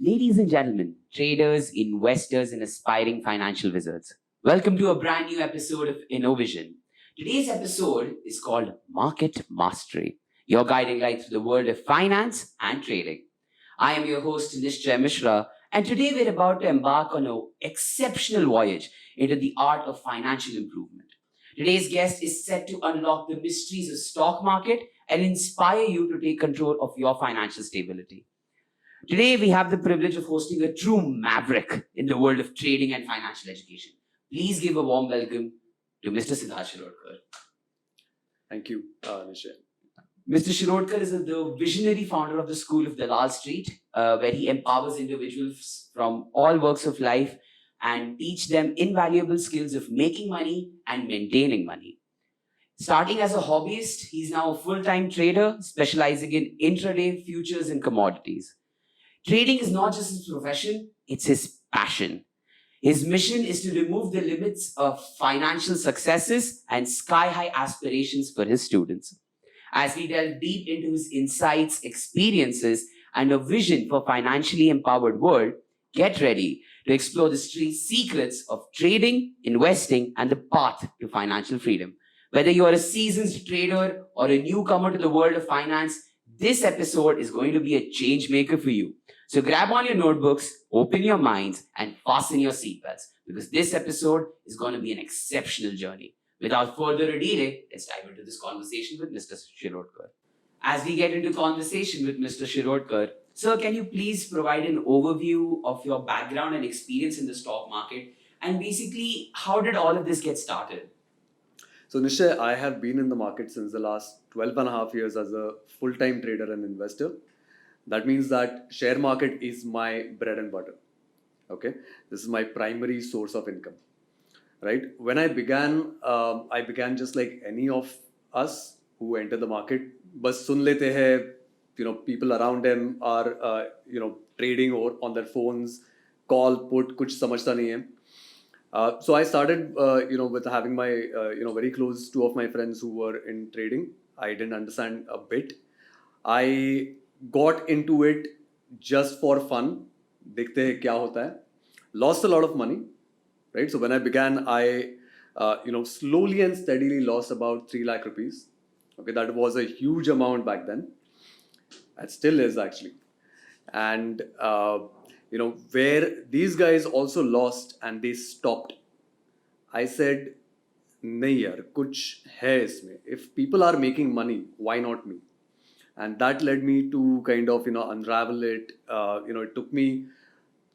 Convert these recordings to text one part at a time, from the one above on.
Ladies and gentlemen, traders, investors, and aspiring financial wizards, welcome to a brand new episode of Inno-Vision. Today's episode is called Market Mastery, your guiding light through the world of finance and trading. I am your host, Nishchay Mishra, and today we're about to embark on an exceptional voyage into the art of financial improvement. Today's guest is set to unlock the mysteries of stock market and inspire you to take control of your financial stability. Today, we have the privilege of hosting a true maverick in the world of trading and financial education. Please give a warm welcome to Mr. Siddharth Shirodkar. Thank you, Nishay. Mr. Shirodkar is the visionary founder of the School of Dalal Street, where he empowers individuals from all walks of life and teach them invaluable skills of making money and maintaining money. Starting as a hobbyist, he's now a full-time trader specializing in intraday futures and commodities. Trading is not just his profession, it's his passion. His mission is to remove the limits of financial successes and sky-high aspirations for his students. As we delve deep into his insights, experiences, and a vision for a financially empowered world, get ready to explore the secrets of trading, investing, and the path to financial freedom. Whether you are a seasoned trader or a newcomer to the world of finance, this episode is going to be a change maker for you. So grab on your notebooks, open your minds, and fasten your seatbelts because this episode is going to be an exceptional journey. Without further ado, let's dive into this conversation with Mr. Shirodkar. As we get into conversation with Mr. Shirodkar, sir, can you please provide an overview of your background and experience in the stock market and basically how did all of this get started? So, Nishay, I have been in the market since the last 12 and a half years as a full-time trader and investor. That means that share market is my bread and butter. Okay, this is my primary source of income. Right? When I began just like any of us who enter the market. Bas sun lete hai, people around them are, trading or on their phones, call, put, kuch samajhta nahi hai. So I started, with having my, very close two of my friends who were in trading. I didn't understand a bit. I got into it just for fun. Dekhte hai kya hota hai. Lost a lot of money, right? So when I began, I, slowly and steadily lost about 3 lakh rupees. Okay, that was a huge amount back then. It still is actually. And, where these guys also lost and they stopped. I said, nahi yaar, kuch hai isme. If people are making money, why not me? And that led me to kind of, unravel it. It took me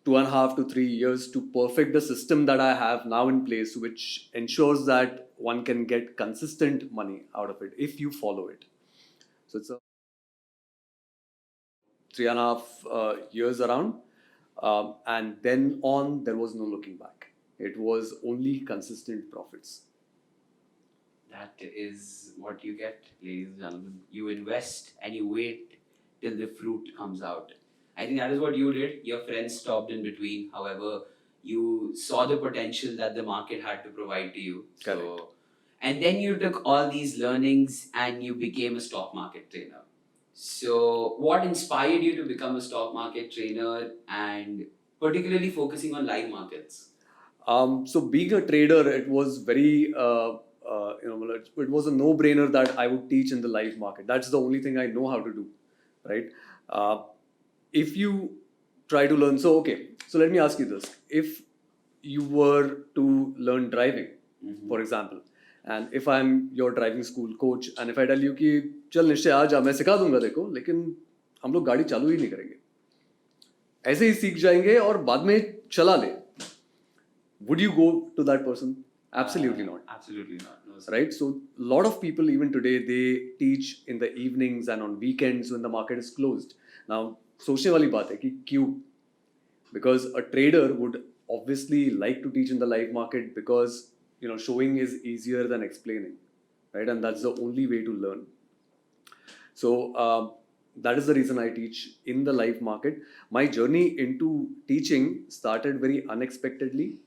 2.5 to 3 years to perfect the system that I have now in place, which ensures that one can get consistent money out of it if you follow it. So it's a 3.5 years around. And then on, there was no looking back. It was only consistent profits. That is what you get, ladies and gentlemen. You invest and you wait till the fruit comes out. I think that is what you did. Your friends stopped in between. However, you saw the potential that the market had to provide to you. Correct. And then you took all these learnings and you became a stock market trainer. So, what inspired you to become a stock market trainer and particularly focusing on live markets? So being a trader, it was very, it was a no-brainer that I would teach in the live market. That's the only thing I know how to do, right? If you try to learn, so let me ask you this. If you were to learn driving, for example, and if I'm your driving school coach, and if I tell you कि चल निश्चय आ जा मैं सिखा दूंगा देखो लेकिन हम लोग गाड़ी चालू ही नहीं करेंगे ऐसे ही सीख जाएंगे और बाद में चला ले would you go to that person? Absolutely not. Absolutely not. No, right? So a lot of people even today, they teach in the evenings and on weekends when the market is closed. Now, सोचने वाली बात है कि क्यों? Because a trader would obviously like to teach in the live market because showing is easier than explaining, right? And that's the only way to learn. So that is the reason I teach in the live market. My journey into teaching started very unexpectedly.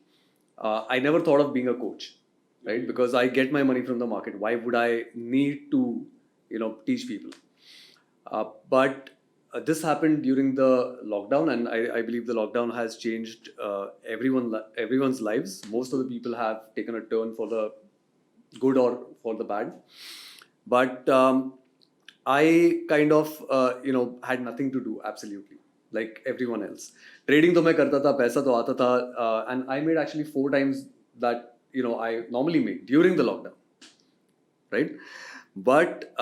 I never thought of being a coach, right? Because I get my money from the market. Why would I need to, teach people? But this happened during the lockdown, and I believe the lockdown has changed everyone's lives. Most of the people have taken a turn for the good or for the bad. But I kind of had nothing to do, absolutely, like everyone else. Trading to मैं करता था, पैसा तो आता था, and I made actually 4 times that I normally make during the lockdown, right? But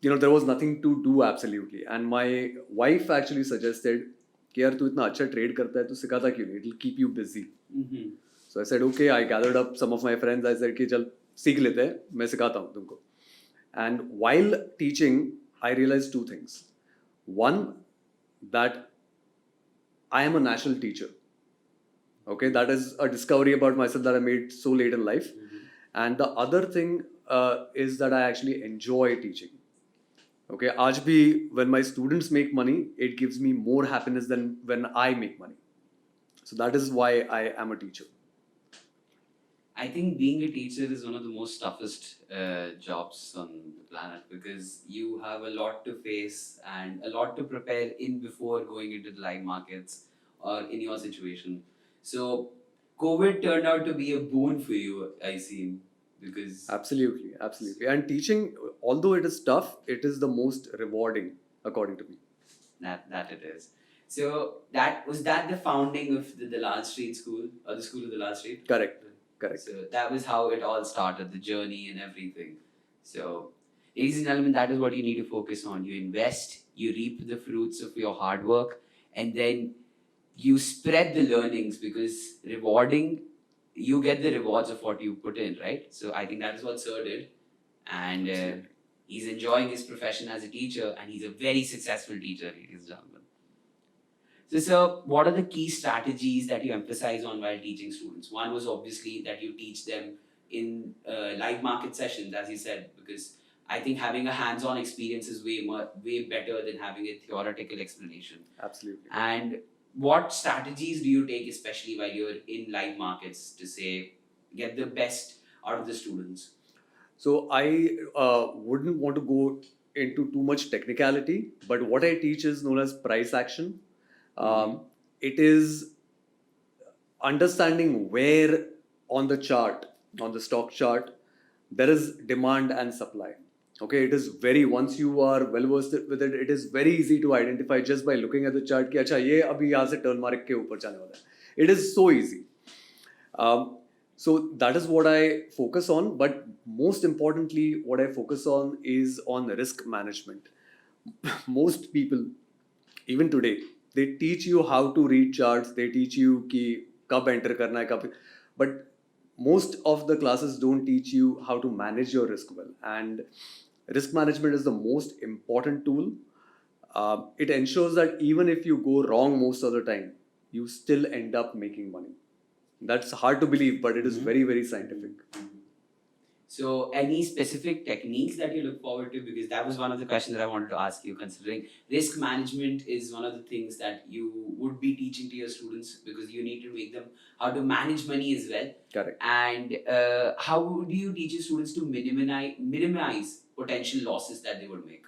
there was nothing to do absolutely, and my wife actually suggested कि यार तू इतना अच्छा ट्रेड करता है, तू सिखाता क्यों नहीं? It'll keep you busy. So I said, okay. I gathered up some of my friends. I said कि चल सीख लेते हैं, मैं सिखाता हूँ तुमको. And while teaching, I realized 2 things. One, that I am a natural teacher. Okay, that is a discovery about myself that I made so late in life. And the other thing is that I actually enjoy teaching. Okay, आज भी when my students make money, it gives me more happiness than when I make money. So that is why I am a teacher. I think being a teacher is one of the most toughest jobs on the planet, because you have a lot to face and a lot to prepare in before going into the live markets or in your situation. So COVID turned out to be a boon for you, I see, because Absolutely. And teaching, although it is tough, it is the most rewarding, according to me. that it is. So that was the founding of the Dalal Street School, or the School of Dalal Street? Correct. So that was how it all started, the journey and everything. So, ladies and gentlemen, that is what you need to focus on. You invest, you reap the fruits of your hard work, and then you spread the learnings, because you get the rewards of what you put in, right? So I think that is what Sir did. And he's enjoying his profession as a teacher, and he's a very successful teacher, ladies and gentlemen. So, sir, what are the key strategies that you emphasize on while teaching students? One was obviously that you teach them in live market sessions, as you said, because I think having a hands-on experience is way better than having a theoretical explanation. Absolutely. And what strategies do you take, especially while you're in live markets, to say get the best out of the students? So I wouldn't want to go into too much technicality, but what I teach is known as price action. It is understanding where on the chart, on the stock chart, there is demand and supply. Okay, it is once you are well versed with it, it is very easy to identify just by looking at the chart कि अच्छा ये अभी यहाँ से turn mark के ऊपर जाने वाला है. It is so easy. So that is what I focus on, but most importantly, what I focus on is on risk management. Most people, even today, they teach you how to read charts, they teach you कि कब enter करना है कब, but most of the classes don't teach you how to manage your risk well. And risk management is the most important tool. It ensures that even if you go wrong most of the time, you still end up making money. That's hard to believe, but it is very, very scientific. So, any specific techniques that you look forward to? Because that was one of the questions that I wanted to ask you, considering risk management is one of the things that you would be teaching to your students, because you need to make them how to manage money as well. Correct. And how do you teach your students to minimize potential losses that they would make?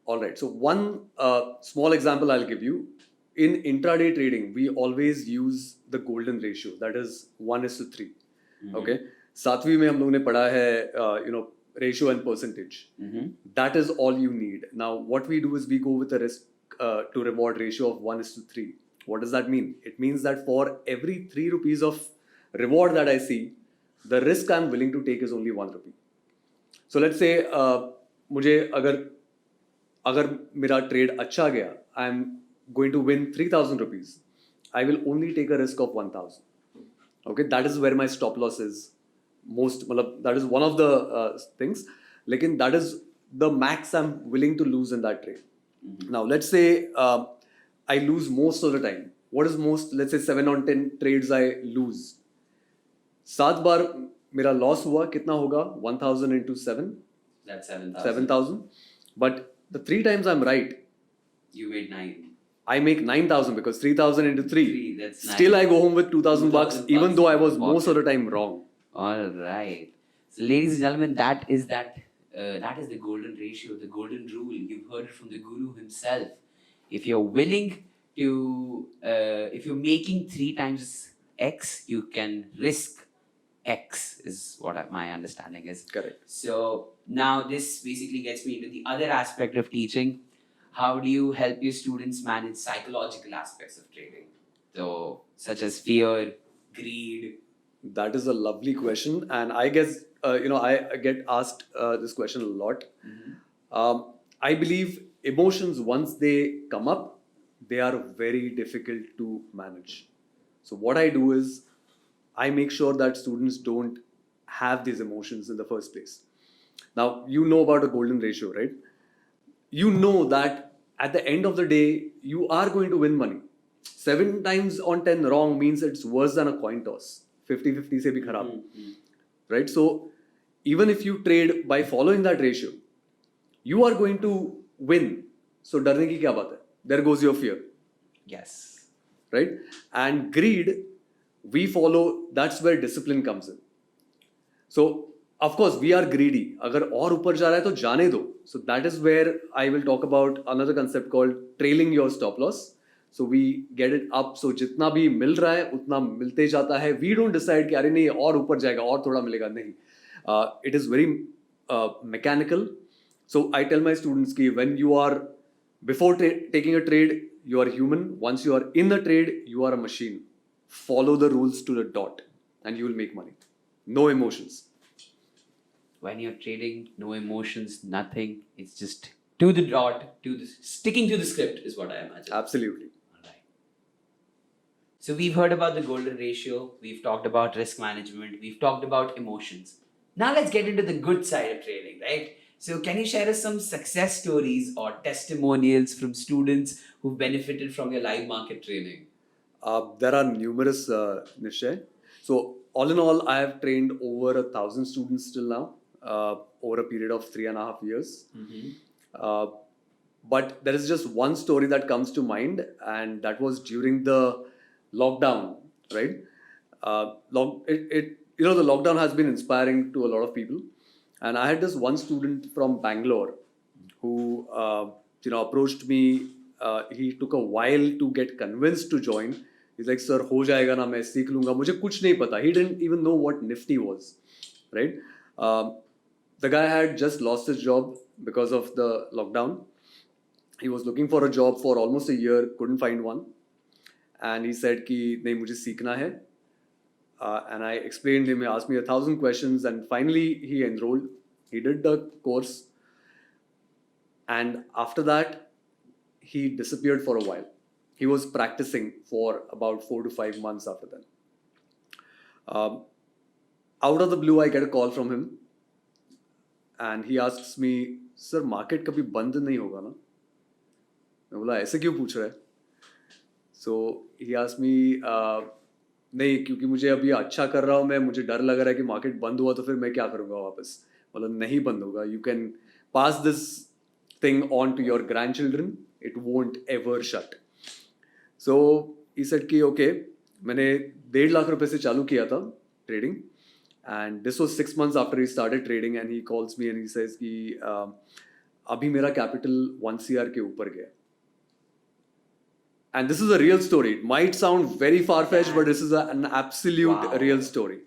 All right. So one small example I'll give you. In intraday trading, we always use the golden ratio, that is 1:3. Okay. सातवीं में हम लोगों ने पढ़ा है ratio and percentage. That is all you need. Now what we do is we go with a risk to reward ratio of 1:3. What does that mean? It means that for every 3 rupees of reward that I see, the risk I'm willing to take is only 1 rupee. So let's say मुझे अगर मेरा trade अच्छा गया, I'm going to win 3,000 rupees. I will only take a risk of 1,000. Okay, that is where my stop loss is. That is one of the things. Lekin that is the max I'm willing to lose in that trade. Now let's say I lose most of the time. What is most? Let's say 7 on 10 trades I lose. 7 बार मेरा loss हुआ, कितना होगा? 1,000 into 7. That's 7,000. 7,000. But the 3 times I'm right, you made 9. I make 9,000 because 3,000 into 3. That's Still 9. I go home with 2,000 bucks, even though I was most of the time wrong. All right. So, ladies and gentlemen, that is that that is the golden ratio, the golden rule. You've heard it from the guru himself. If you're willing to, if you're making 3 times X, you can risk X, is what my understanding is. Correct. So now this basically gets me into the other aspect of teaching. How do you help your students manage psychological aspects of trading? So, such as fear, greed. That is a lovely question, and I guess I get asked this question a lot. I believe emotions, once they come up, they are very difficult to manage. So what I do is I make sure that students don't have these emotions in the first place. Now, you know about a golden ratio, right? You know that at the end of the day, you are going to win money. 7 times on 10 wrong means it's worse than a coin toss. 50-50 se bhi kharab. Right? So, even if you trade by following that ratio, you are going to win. So, darne ki kya baat hai? There goes your fear. Yes. Right? And greed, we follow, that's where discipline comes in. So, of course, we are greedy. Agar aur upar ja raha hai to jaane do. So, that is where I will talk about another concept called trailing your stop loss. So, we get it up. So, jitna bhi mil raha hai, utna milte jata hai. We don't decide कि अरे नहीं और ऊपर जाएगा और थोड़ा मिलेगा नहीं. It is very mechanical. So, I tell my students कि when you are before taking a trade, you are human. Once you are in the trade, you are a machine. Follow the rules to the dot, and you will make money. No emotions. When you're trading, no emotions, nothing. It's just to the dot, sticking to the script is what I imagine. Absolutely. Alright. So we've heard about the golden ratio. We've talked about risk management. We've talked about emotions. Now let's get into the good side of trading, right? So can you share us some success stories or testimonials from students who've benefited from your live market training? There are numerous, Nishay. So, all in all, I have trained over 1,000 students till now, over a period of 3.5 years. But there is just one story that comes to mind, and that was during the lockdown, right? The lockdown has been inspiring to a lot of people. And I had this one student from Bangalore who, approached me. He took a while to get convinced to join. He's like, sir, ho jayega na, main seekh lunga. Mujhe kuch nahi pata. He didn't even know what Nifty was, right? The guy had just lost his job because of the lockdown. He was looking for a job for almost a year, couldn't find one. And he said ki, nahi, mujhe seekhna hai. And I explained him, he asked me 1,000 questions, and finally he enrolled. He did the course. And after that, he disappeared for a while. He was practicing for about 4 to 5 months after that. Out of the blue, I get a call from him. And he asks me, sir, market kabhi band nahi hoga na? मैं बोला ऐसे क्यों पूछ रहा है? So he asked me, नहीं, क्योंकि मुझे अभी अच्छा कर रहा हूँ मैं, मुझे डर लग रहा है कि मार्केट बंद हुआ तो फिर मैं क्या करूँगा वापस? बोला नहीं बंद होगा. You can pass this thing on to your grandchildren. It won't ever shut. So he said कि okay, मैंने 1.5 लाख रुपए से चालू किया था trading, and this was 6 months after he started trading, and he calls me and he says कि अभी मेरा capital 1 CR के ऊपर गया. And this is a real story. It might sound very far-fetched, but this is an absolute real story.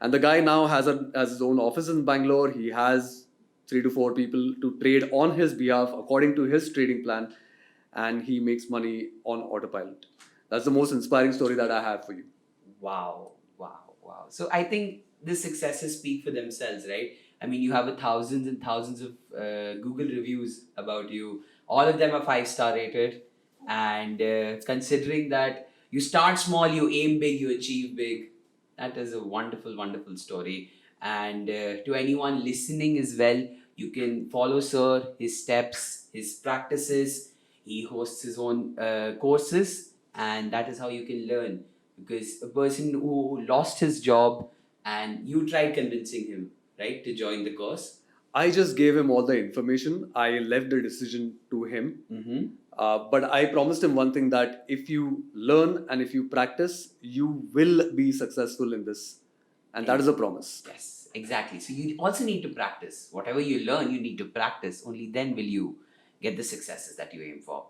And the guy now has his own office in Bangalore. He has 3 to 4 people to trade on his behalf according to his trading plan. And he makes money on autopilot. That's the most inspiring story that I have for you. Wow. So I think the successes speak for themselves, right? I mean, you have thousands and thousands of Google reviews about you. All of them are 5-star rated. And considering that you start small, you aim big, you achieve big, that is a wonderful, wonderful story. And to anyone listening as well, you can follow Sir, his steps, his practices. He hosts his own courses, and that is how you can learn. Because a person who lost his job and you tried convincing him, right, to join the course. I just gave him all the information. I left the decision to him. But I promised him one thing, that if you learn and if you practice, you will be successful in this. And that is a promise. Yes, Exactly. So you also need to practice. Whatever you learn, you need to practice. Only then will you get the successes that you aim for.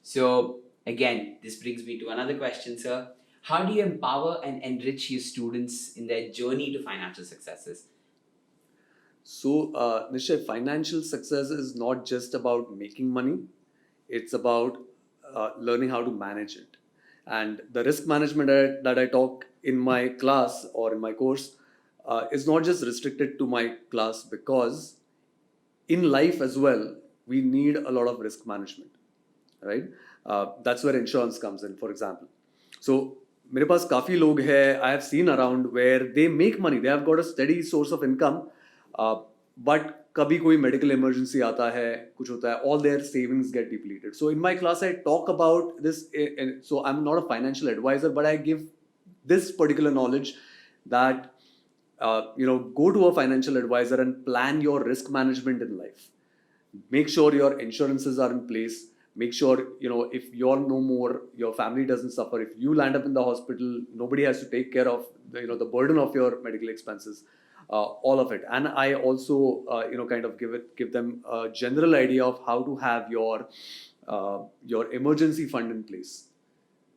So again, this brings me to another question, sir. How do you empower and enrich your students in their journey to financial successes? So, Nishay, financial success is not just about making money, it's about learning how to manage it. And the risk management that I talk in my class or in my course is not just restricted to my class, because in life as well, we need a lot of risk management, right? That's where insurance comes in, for example. So, मेरे पास काफ़ी लोग हैं, I have seen around where they make money, they have got a steady source of income, but कभी कोई medical emergency आता है, कुछ होता है, all their savings get depleted. So in my class I talk about this, so I'm not a financial advisor, but I give this particular knowledge that go to a financial advisor and plan your risk management in life. Make sure your insurances are in place. Make sure, if you're no more, your family doesn't suffer. If you land up in the hospital, nobody has to take care of the burden of your medical expenses, all of it. And I also kind of give them a general idea of how to have your emergency fund in place.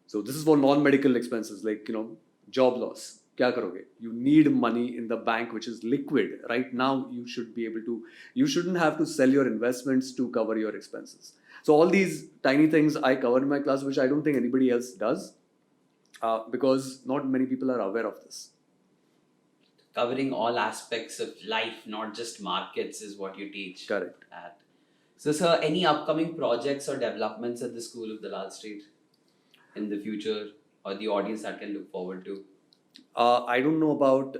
So this is for non-medical expenses like job loss. क्या करोगे? You need money in the bank which is liquid. Right now, you shouldn't have to sell your investments to cover your expenses. So all these tiny things I cover in my class, which I don't think anybody else does, because not many people are aware of this. Covering all aspects of life, not just markets, is what you teach. Correct. So, sir, any upcoming projects or developments at the School of Dalal Street in the future, or the audience that can look forward to? I don't know about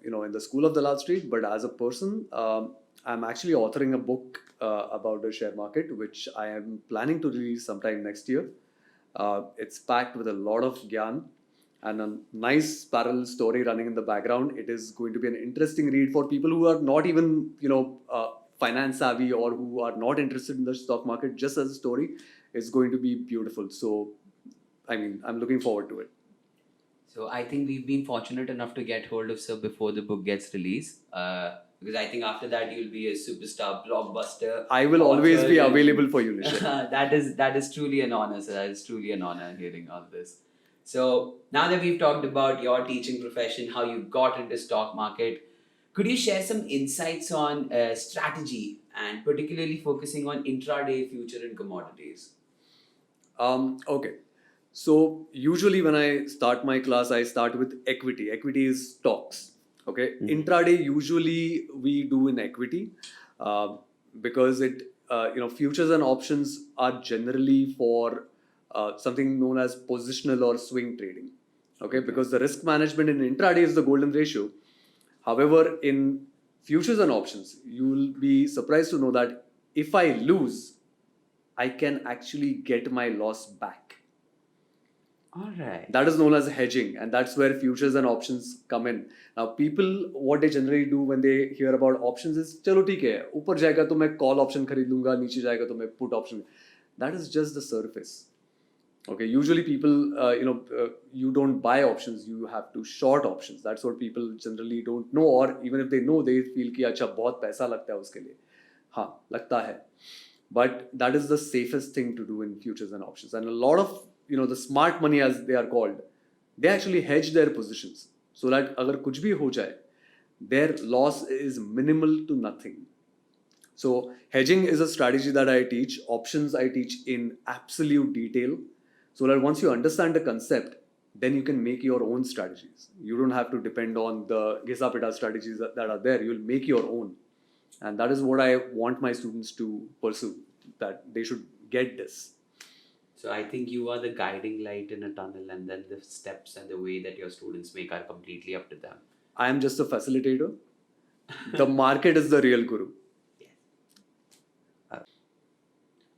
in the School of Dalal Street, but as a person, I'm actually authoring a book about the share market, which I am planning to release sometime next year. It's packed with a lot of gyan and a nice parallel story running in the background. It is going to be an interesting read for people who are not even finance savvy or who are not interested in the stock market. Just as a story, it's going to be beautiful. So, I'm looking forward to it. So I think we've been fortunate enough to get hold of sir before the book gets released. Because I think after that you'll be a superstar blockbuster. I will always be available for you, Nisha. That is truly an honor, sir. That is truly an honor hearing all this. So now that we've talked about your teaching profession, how you got into stock market, could you share some insights on strategy and particularly focusing on intraday future and commodities? Okay. So usually when I start my class, I start with equity. Equity is stocks. Okay. Intraday usually we do in equity because futures and options are generally for something known as positional or swing trading. Okay. Because the risk management in intraday is the golden ratio. However, in futures and options, you will be surprised to know that if I lose, I can actually get my loss back. All right. That is known as hedging, and that's where futures and options come in. Now, people, what they generally do when they hear about options is, चलो ठीक है, ऊपर जाएगा तो मैं call option खरीद लूँगा, नीचे जाएगा तो मैं put option. That is just the surface. Okay, usually people, you don't buy options, you have to short options. That's what people generally don't know, or even if they know, they feel कि अच्छा बहुत पैसा लगता है उसके लिए. हाँ, लगता है. But that is the safest thing to do in futures and options. And a lot of the smart money, as they are called, they actually hedge their positions so that agar kuch bhi ho jaye, their loss is minimal to nothing. So hedging is a strategy that I teach. Options I teach in absolute detail, so that once you understand the concept, then you can make your own strategies. You don't have to depend on the Gisa-Pita strategies that are there. You'll make your own. And that is what I want my students to pursue, that they should get this. So I think you are the guiding light in a tunnel, and then the steps and the way that your students make are completely up to them. I am just a facilitator. The market is the real guru. Yes.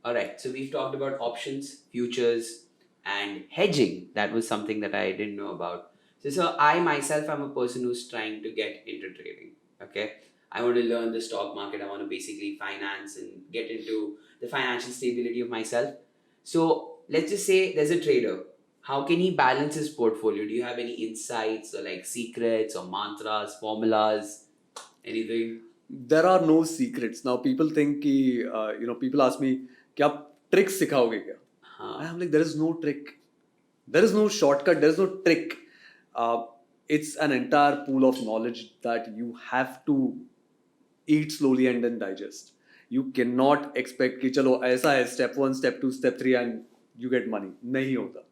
All right. So we've talked about options, futures, and hedging. That was something that I didn't know about. So I myself am a person who's trying to get into trading. Okay. I want to learn the stock market. I want to basically finance and get into the financial stability of myself. So let's just say there's a trader. How can he balance his portfolio? Do you have any insights or like secrets or mantras, formulas? Anything? There are no secrets. Now people think कि, people ask me, क्या tricks सिखाओगे क्या? And I'm like, there is no trick. There is no shortcut. There is no trick. It's an entire pool of knowledge that you have to eat slowly and then digest. You cannot expect कि चलो ऐसा है step 1, step 2, step 3 and you get money. नहीं होता.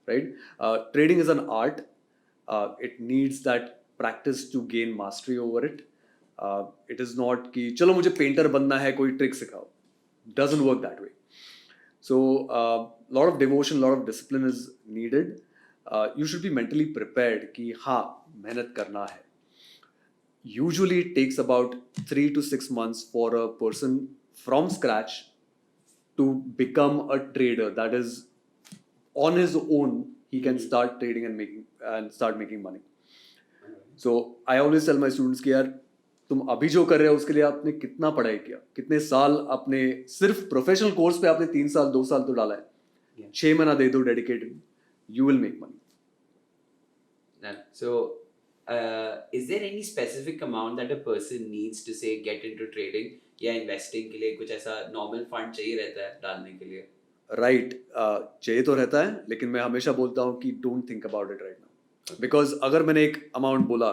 Right? Trading is an art. It needs that practice to gain mastery over it. It is not कि चलो मुझे painter बनना है कोई ट्रिक सिखाओ. Doesn't work that way. So lot of devotion, lot of discipline is needed. You should be mentally prepared कि हाँ मेहनत करना है. Usually it takes about 3 to 6 months for a person from scratch to become a trader. That is, on his own he can start trading and start making money. So I always tell my students कि यार तुम अभी जो कर रहे हो उसके लिए आपने कितना पढ़ाई किया, कितने साल आपने सिर्फ प्रोफेशनल कोर्स पे आपने 3 साल 2 साल तो डाला है, 6 महीना दे दो dedicated, you will make money. So is there any specific amount that a person needs to say get into trading या investing के लिए कुछ ऐसा normal fund चाहिए रहता है डालने के लिए? Right, चाहिए तो रहता है, लेकिन मैं हमेशा बोलता हूँ कि don't think about it right now. Because अगर मैंने एक amount बोला,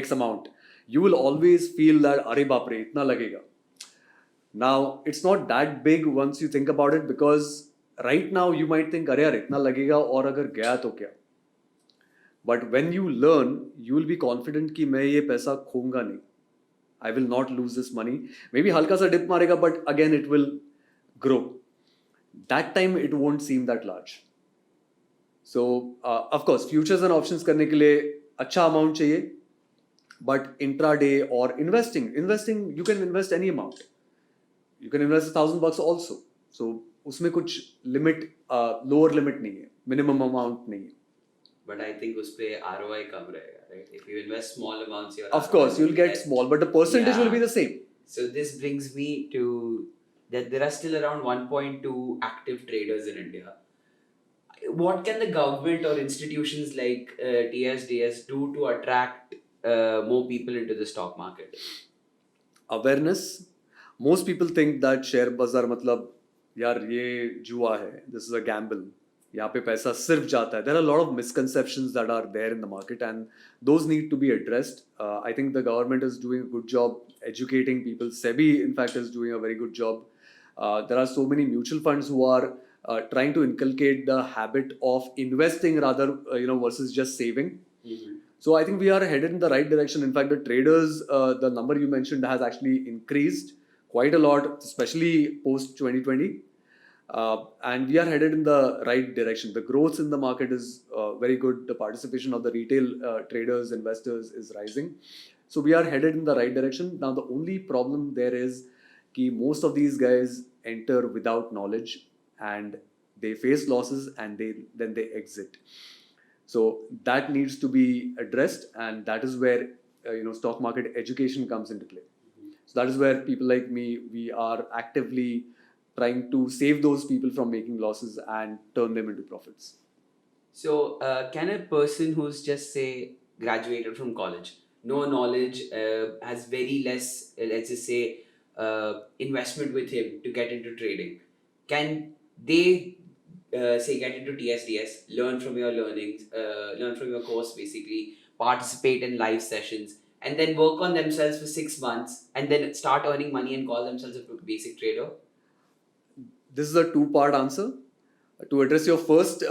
X amount, you will always feel that अरे बाप रे इतना लगेगा. Now it's not that big once you think about it, because right now you might think अरे यार इतना लगेगा और अगर गया तो क्या. But when you learn, you will be confident कि मैं ये पैसा खोऊंगा नहीं. I will not lose this money. Maybe हल्का सा dip मारेगा, but again it will grow. That time it won't seem that large. So of course futures and options करने के लिए अच्छा amount चाहिए. But intraday or investing, you can invest any amount. You can invest $1,000 also. So उसमें कुछ limit, lower limit नहीं है, minimum amount नहीं है. But I think उस पे ROI कम रहेगा, right? If you invest small amounts, your of course you'll get small, but the percentage will be the same. So this brings me to that there are still around 1.2 active traders in India. What can the government or institutions like TSDS do to attract more people into the stock market? Awareness. Most people think that share bazaar मतलब यार ये जुआ है, this is a gamble, यहाँ पे पैसा सिर्फ जाता है. There are a lot of misconceptions that are there in the market and those need to be addressed. I think the government is doing a good job educating people. SEBI in fact is doing a very good job. There are so many mutual funds who are trying to inculcate the habit of investing rather versus just saving. Mm-hmm. So I think we are headed in the right direction. In fact, the traders, the number you mentioned has actually increased quite a lot, especially post 2020. And we are headed in the right direction. The growth in the market is very good. The participation of the retail traders, investors is rising. So we are headed in the right direction. Now the only problem there is that most of these guys enter without knowledge and they face losses and then they exit. So that needs to be addressed, and that is where stock market education comes into play. So that is where people like me, we are actively trying to save those people from making losses and turn them into profits. So can a person who's just say graduated from college, no knowledge, has very less, let's just say, investment with him to get into trading, can they say get into TSDS, learn from your learnings, learn from your course basically, participate in live sessions, and then work on themselves for 6 months and then start earning money and call themselves a basic trader? This is a 2-part answer. To address your first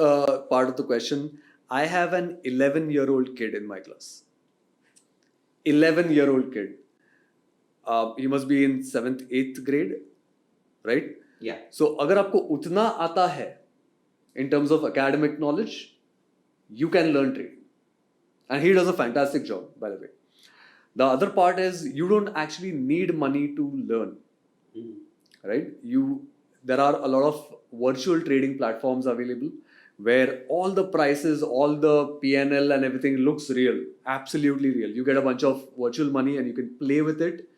part of the question, I have an 11-year-old kid in my class. 11-year-old kid. He must be in 7th, 8th grade, right? Yeah. So अगर आपको उतना आता है in terms of academic knowledge, you can learn trading. And he does a fantastic job, by the way. The other part is you don't actually need money to learn, right? There are a lot of virtual trading platforms available where all the prices, all the PNL and everything looks real, absolutely real. You get a bunch of virtual money and you can play with it.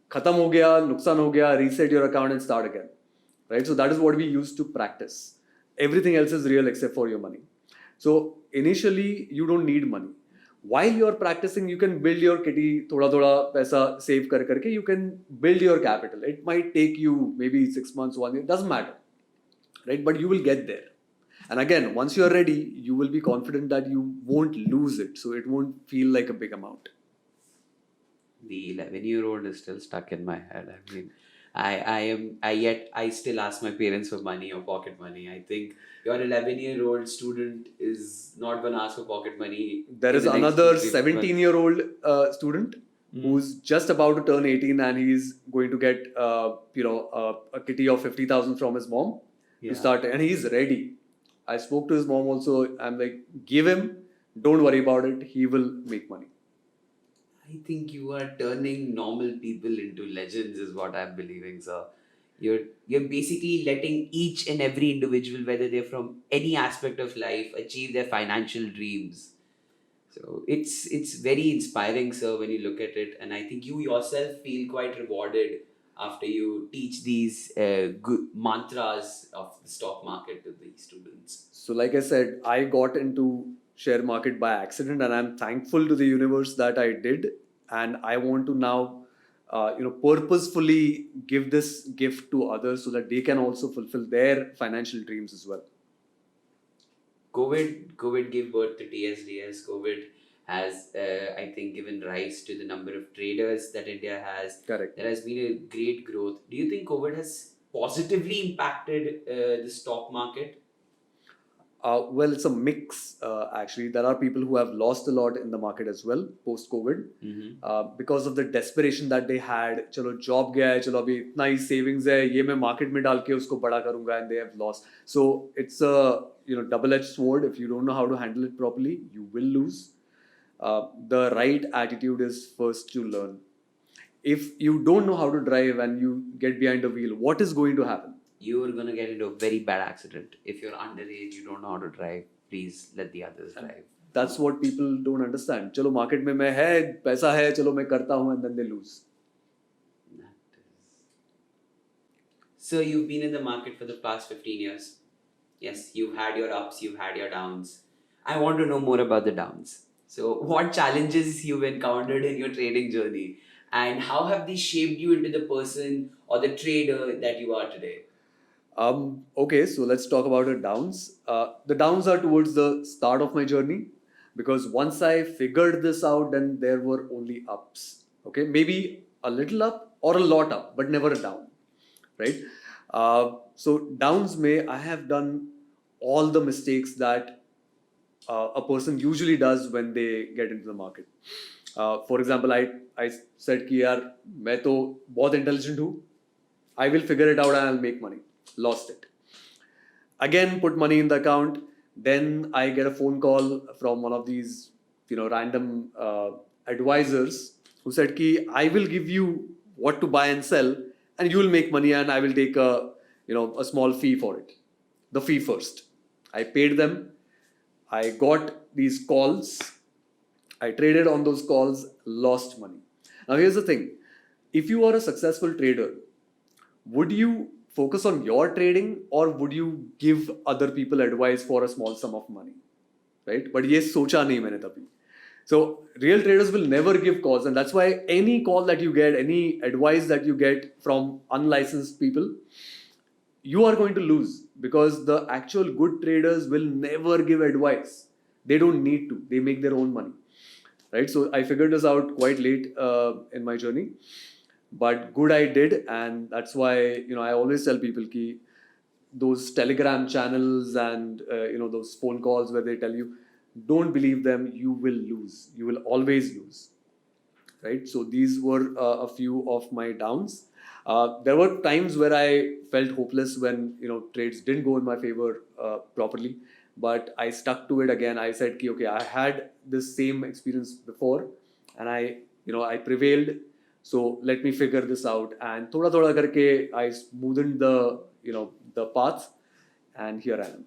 Khatam ho gaya, nuksan ho gaya, reset your account and start again, right? So that is what we use to practice. Everything else is real except for your money. So initially you don't need money. while you're practicing, you can build your kitty, thoda paisa save kar karke, you can build your capital. It might take you maybe 6 months, 1 year, doesn't matter, right? But you will get there. And again, once you're ready, you will be confident that you won't lose it, so it won't feel like a big amount. The 11-year-old is still stuck in my head. I mean, I still ask my parents for money or pocket money. I think your 11-year-old student is not going to ask for pocket money. There in is the next another 2-3 months. 17-year-old student who's just about to turn 18, and he's going to get a kitty of 50,000 from his mom to start, and he's ready. I spoke to his mom also. I'm like, give him, don't worry about it, he will make money. I think you are turning normal people into legends, is what I'm believing, sir. You're basically letting each and every individual, whether they're from any aspect of life, achieve their financial dreams. So it's very inspiring, sir, when you look at it, and I think you yourself feel quite rewarded after you teach these good mantras of the stock market to the students. So like I said, I got into share market by accident, and I'm thankful to the universe that I did. And I want to now, purposefully give this gift to others so that they can also fulfill their financial dreams as well. COVID gave birth to TSDS. COVID has, I think, given rise to the number of traders that India has. Correct. There has been a great growth. Do you think COVID has positively impacted the stock market? Well, it's a mix, actually. There are people who have lost a lot in the market as well post-COVID, because of the desperation that they had. Chalo, job gaya hai, chalo, abhi itna hi savings hai, ye main market mein dal ke usko bada karunga, and they have lost. So it's a double-edged sword. If you don't know how to handle it properly, you will lose. The right attitude is first to learn. If you don't know how to drive and you get behind the wheel, what is going to happen? You're going to get into a very bad accident. If you're underage, you don't know how to drive, please let the others drive. That's what people don't understand. Chalo, market mein main hai, paisa hai, chalo main karta hu, and then they lose. So you've been in the market for the past 15 years. Yes, you've had your ups, you've had your downs. I want to know more about the downs. So what challenges you've encountered in your trading journey, and how have these shaped you into the person or the trader that you are today? Okay, so let's talk about the downs. The downs are towards the start of my journey, because once I figured this out, then there were only ups. Okay, maybe a little up or a lot up, but never a down, right? So downs I have done all the mistakes that a person usually does when they get into the market. For example, I said कि यार मैं तो बहुत intelligent हूँ, I will figure it out and I'll make money. Lost it. Again, put money in the account. Then I get a phone call from one of these, random advisors who said कि I will give you what to buy and sell, and you will make money, and I will take a small fee for it. The fee first. I paid them. I got these calls. I traded on those calls, lost money. Now here's the thing. If you are a successful trader, would you focus on your trading, or would you give other people advice for a small sum of money? Right? But ye socha nahi maine tabhi. So real traders will never give calls, and that's why any call that you get, any advice that you get from unlicensed people, you are going to lose, because the actual good traders will never give advice. They don't need to. They make their own money. Right? So I figured this out quite late in my journey. But good I did, and that's why I always tell people ki those Telegram channels and those phone calls where they tell you, don't believe them, you will lose. You will always lose. Right? So these were a few of my downs. There were times where I felt hopeless when trades didn't go in my favor properly, but I stuck to it again. I said ki okay, I had this same experience before, and I prevailed. So let me figure this out, and thoda karke I smoothened the path, and here I am.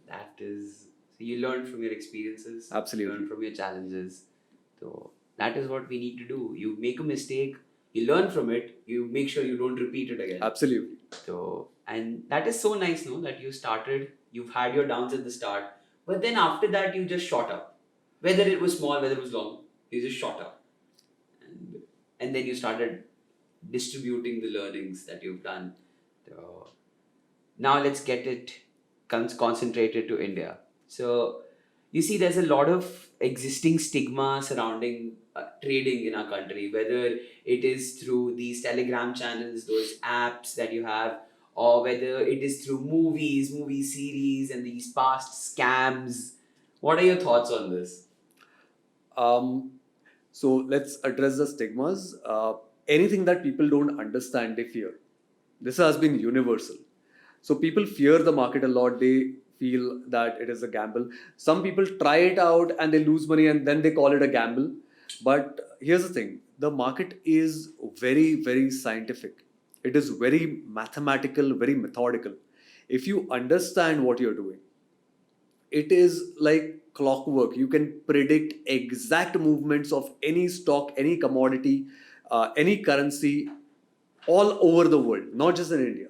That is, so you learned from your experiences. Absolutely. You learned from your challenges. So that is what we need to do. You make a mistake, you learn from it, you make sure you don't repeat it again. Absolutely. So, and that is so nice, no, that you've had your downs at the start, but then after that you just shot up. Whether it was small, whether it was long, you just shot up. And then you started distributing the learnings that you've done. So now let's get it concentrated to India. So you see, there's a lot of existing stigma surrounding trading in our country, whether it is through these Telegram channels, those apps that you have, or whether it is through movies, movie series, and these past scams. What are your thoughts on this? So let's address the stigmas. Anything that people don't understand, they fear. This has been universal. So people fear the market a lot. They feel that it is a gamble. Some people try it out and they lose money and then they call it a gamble. But here's the thing, the market is very, very scientific. It is very mathematical, very methodical. If you understand what you're doing, it is like clockwork. You can predict exact movements of any stock, any commodity, any currency all over the world, not just in India.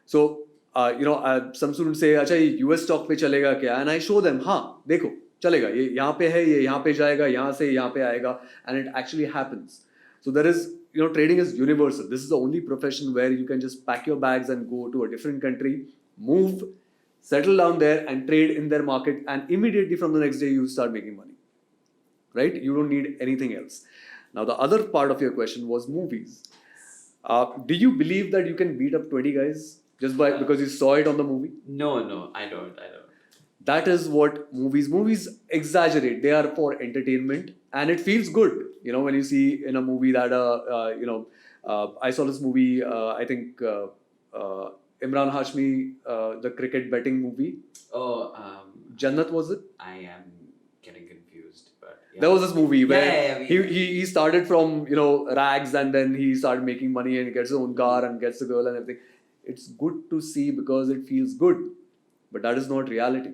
So, some students say, अच्छा ये US stock पे चलेगा क्या? And I show them, हाँ, देखो, चलेगा. ये यहाँ पे है, ये यहाँ पे जाएगा, यहाँ से यहाँ पे आएगा, and it actually happens. So there is, trading is universal. This is the only profession where you can just pack your bags and go to a different country, move, settle down there and trade in their market, and immediately from the next day you start making money. Right? You don't need anything else. Now the other part of your question was movies. Do you believe that you can beat up 20 guys just because you saw it on the movie? No, I don't. That is what movies exaggerate. They are for entertainment and it feels good. When you see in a movie that, I saw this movie, I think Imran Hashmi, the cricket betting movie. Oh, Jannat, was it? I am getting confused, but yeah. There was this movie where Yeah, he started from rags and then he started making money and he gets his own car and gets a girl and everything. It's good to see because it feels good, but that is not reality,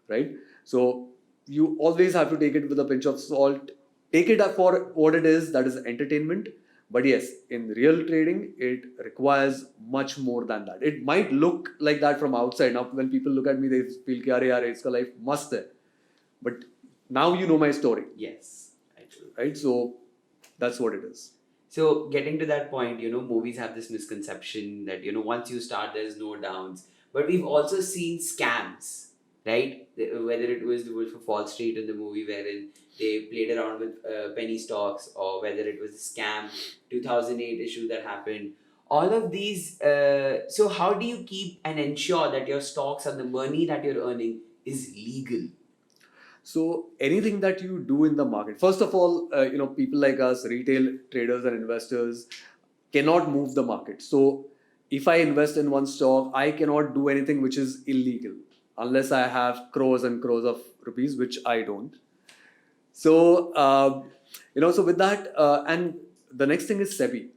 right? So you always have to take it with a pinch of salt. Take it for what it is, that is entertainment. But yes, in real trading, it requires much more than that. It might look like that from outside. Now, when people look at me, they feel कि अरे यार इसका life मस्त है. But now you know my story. Yes, I do. Right? So that's what it is. So getting to that point, movies have this misconception that, once you start, there's no downs. But we've also seen scams, right? Whether it was the Wolf of Wall Street in the movie wherein they played around with penny stocks, or whether it was a scam 2008 issue that happened. All of these. So how do you keep and ensure that your stocks and the money that you're earning is legal? So anything that you do in the market, first of all, people like us, retail traders and investors, cannot move the market. So if I invest in one stock, I cannot do anything which is illegal unless I have crores and crores of rupees, which I don't. So, so with that, and the next thing is SEBI.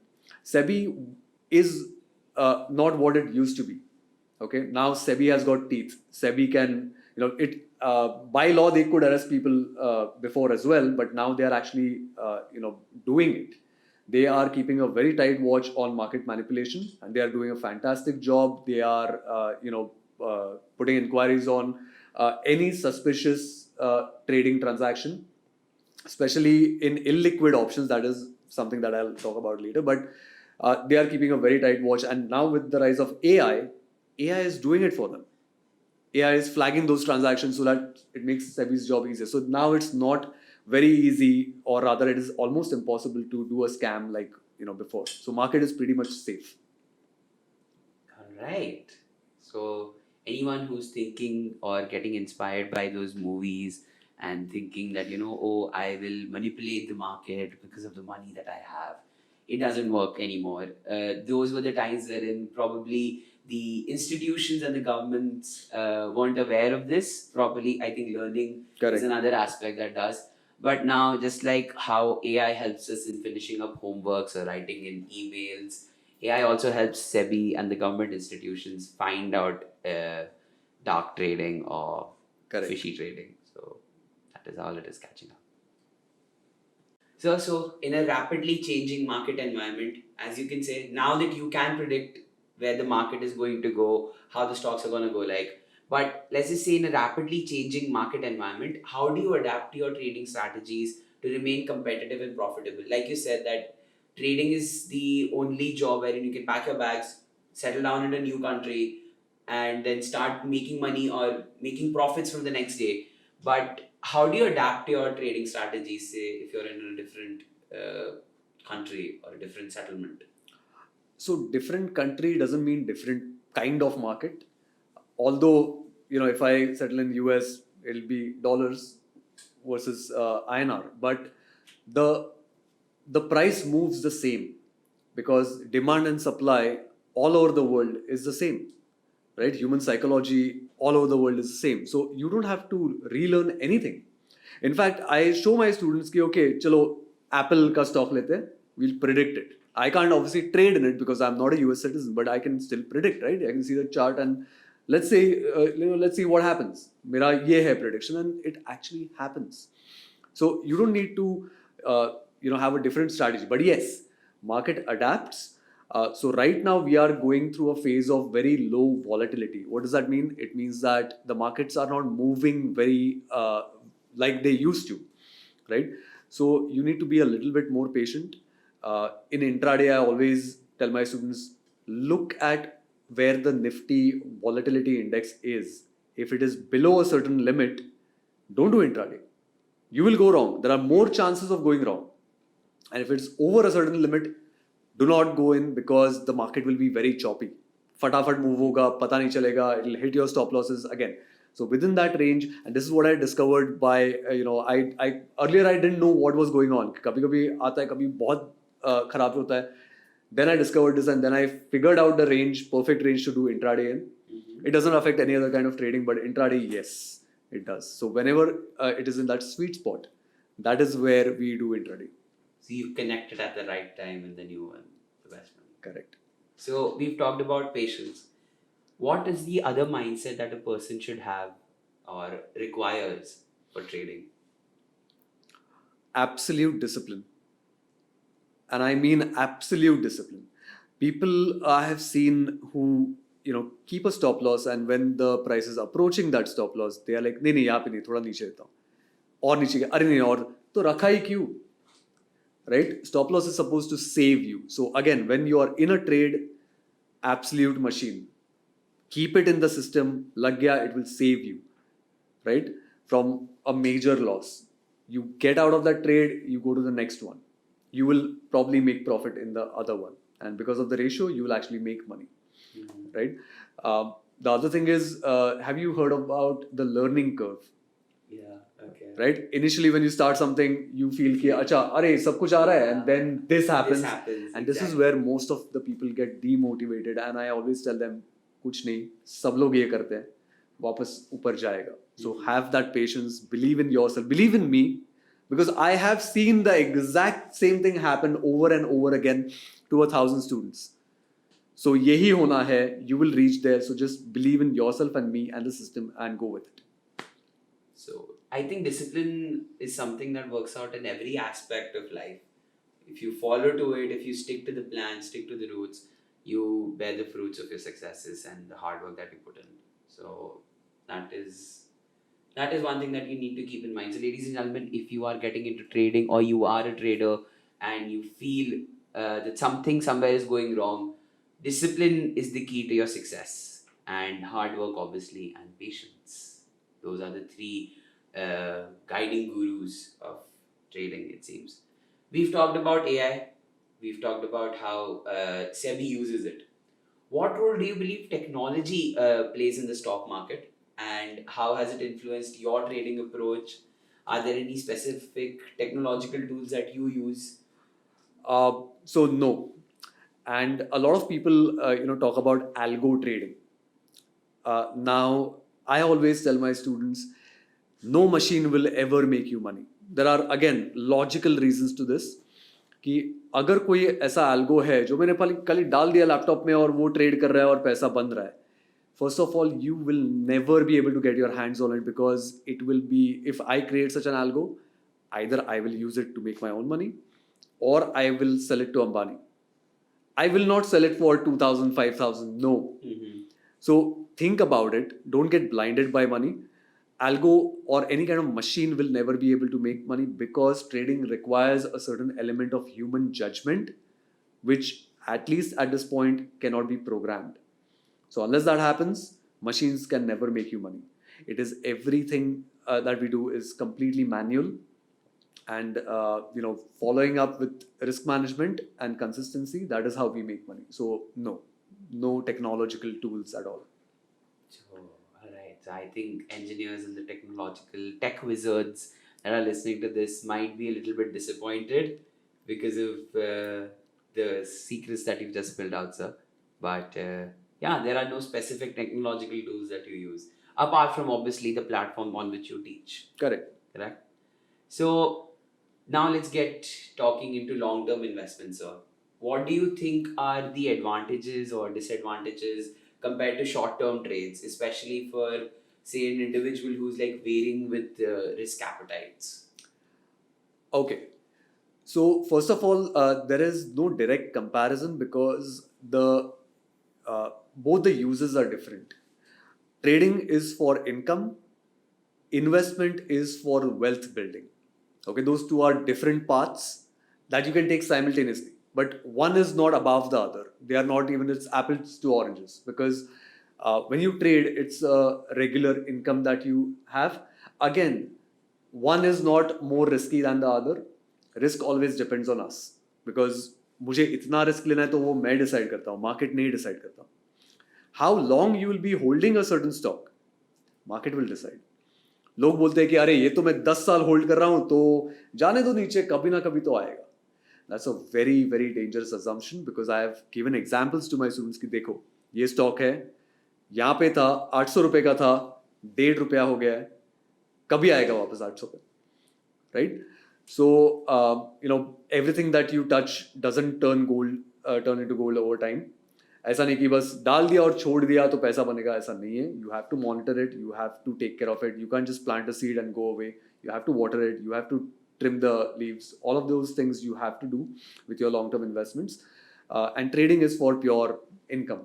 SEBI is not what it used to be. Okay, now SEBI has got teeth. SEBI can, by law they could arrest people before as well, but now they are actually, doing it. They are keeping a very tight watch on market manipulation, and they are doing a fantastic job. They are, putting inquiries on any suspicious trading transaction, especially in illiquid options. That is something that I'll talk about later. But they are keeping a very tight watch. And now with the rise of AI is doing it for them. AI is flagging those transactions so that it makes SEBI's job easier. So now it's not very easy, or rather it is almost impossible to do a scam like before. So market is pretty much safe. All right. So anyone who's thinking or getting inspired by those movies and thinking that, I will manipulate the market because of the money that I have, it doesn't work anymore. Those were the times wherein probably the institutions and the governments weren't aware of this properly. I think learning is another aspect that does. But now, just like how AI helps us in finishing up homeworks or writing in emails, AI also helps SEBI and the government institutions find out dark trading or fishy trading. So that is all it is catching up. So in a rapidly changing market environment, as you can say, now that you can predict where the market is going to go, how the stocks are going to go, like But let's just say in a rapidly changing market environment, how do you adapt your trading strategies to remain competitive and profitable? Like you said, that trading is the only job wherein you can pack your bags, settle down in a new country, and then start making money or making profits from the next day. But how do you adapt your trading strategies, say, if you're in a different country or a different settlement? So different country doesn't mean different kind of market. Although, if I settle in US, it'll be dollars versus INR. But the the price moves the same because demand and supply all over the world is the same, right? Human psychology all over the world is the same. So you don't have to relearn anything. In fact, I show my students कि okay, चलो Apple का stock लेते हैं, we'll predict it. I can't obviously trade in it because I'm not a US citizen, but I can still predict, right? I can see the chart and let's say, let's see what happens. मेरा ये है prediction and it actually happens. So you don't need to, have a different strategy. But yes, market adapts. So right now we are going through a phase of very low volatility. What does that mean? It means that the markets are not moving very like they used to, right? So you need to be a little bit more patient. In intraday, I always tell my students, look at where the Nifty volatility index is. If it is below a certain limit, don't do intraday. You will go wrong. There are more chances of going wrong. And if it's over a certain limit, do not go in because the market will be very choppy. Fatafat move hoga, pata nahi chalega, it'll hit your stop losses again. So within that range, and this is what I discovered by, I earlier I didn't know what was going on. Kabhi kabhi aata hai, kabhi bahut kharab hota hai. Then I discovered this and then I figured out the range, perfect range to do intraday in. It doesn't affect any other kind of trading, but intraday, yes, it does. So whenever it is in that sweet spot, that is where we do intraday. So you connected at the right time and then you won the best money. Correct. So we've talked about patience. What is the other mindset that a person should have or requires for trading? Absolute discipline. And I mean absolute discipline. People I have seen who, keep a stop loss and when the price is approaching that stop loss, they are like, नहीं यहाँ पे नहीं, थोड़ा नीचे देता हूँ और नीचे अरे नहीं और तो रखा ही क्यों, right? Stop loss is supposed to save you. So again, when you are in a trade, absolute machine, keep it in the system, lag gaya, it will save you, right? From a major loss. You get out of that trade, you go to the next one. You will probably make profit in the other one. And because of the ratio, you will actually make money, right? The other thing is, have you heard about the learning curve? Yeah, okay. Right? Initially, when you start something, you feel कि अच्छा, अरे सब कुछ आ रहा है, and then this happens. And this is where most of the people get demotivated. And I always tell them, कुछ नहीं, सब लोग ये करते हैं, वापस ऊपर जाएगा. So have that patience, believe in yourself, believe in me, because I have seen the exact same thing happen over and over again to 1,000 students. So यही होना है, you will reach there. So just believe in yourself and me and the system and go with it. So I think discipline is something that works out in every aspect of life. If you follow to it, if you stick to the plan, stick to the roots, you bear the fruits of your successes and the hard work that you put in. So that is one thing that you need to keep in mind. So ladies and gentlemen, if you are getting into trading or you are a trader and you feel that something somewhere is going wrong, discipline is the key to your success, and hard work obviously, and patience. Those are the three guiding gurus of trading, it seems. We've talked about AI. We've talked about how SEBI uses it. What role do you believe technology plays in the stock market, and how has it influenced your trading approach? Are there any specific technological tools that you use? So no. And a lot of people, talk about algo trading. Now, I always tell my students, no machine will ever make you money. There are, again, logical reasons to this. कि अगर कोई ऐसा algo है जो मैंने कल डाल दिया लैपटॉप में और वो ट्रेड कर रहा है और पैसा बन रहा है, first of all, you will never be able to get your hands on it because it will be, if I create such an algo, either I will use it to make my own money or I will sell it to Ambani. I will not sell it for 2,000, 5,000. No. So think about it. Don't get blinded by money. Algo or any kind of machine will never be able to make money because trading requires a certain element of human judgment, which at least at this point cannot be programmed. So unless that happens, machines can never make you money. It is everything that we do is completely manual, and following up with risk management and consistency. That is how we make money. So no technological tools at all. So, all right. So I think engineers and the technological tech wizards that are listening to this might be a little bit disappointed because of the secrets that you've just spilled out, sir. But yeah, there are no specific technological tools that you use apart from obviously the platform on which you teach. Correct. Correct. So now let's get talking into long-term investments, sir. What do you think are the advantages or disadvantages compared to short-term trades, especially for, say, an individual who's like varying with risk appetites? Okay. So first of all, there is no direct comparison because both the uses are different. Trading is for income, investment is for wealth building. Okay, those two are different paths that you can take simultaneously, but one is not above the other. They are not even, it's apples to oranges, because when you trade, it's a regular income that you have. Again, one is not more risky than the other. Risk always depends on us, because मुझे इतना risk लेना है तो वो मैं decide करता हूँ, market नहीं डिसाइड करता. How long you will be holding a certain stock, market will decide. लोग बोलते हैं कि अरे ये तो मैं 10 साल होल्ड कर रहा हूं तो जाने दो नीचे, कभी ना कभी तो आएगा. That's a very very dangerous assumption, because I have given examples to my students कि देखो ये स्टॉक है, यहाँ पे था 800 रुपए का था, 1.5 रुपया हो गया है, कभी आएगा वापस 800 पे, right? So everything that you touch doesn't turn into gold over time. ऐसा नहीं कि बस डाल दिया और छोड़ दिया तो पैसा बनेगा, ऐसा नहीं है. You have to monitor it, you have to take care of it. You can't just plant a seed and go away. You have to water it, you have to trim the leaves. All of those things you have to do with your long-term investments. And trading is for pure income.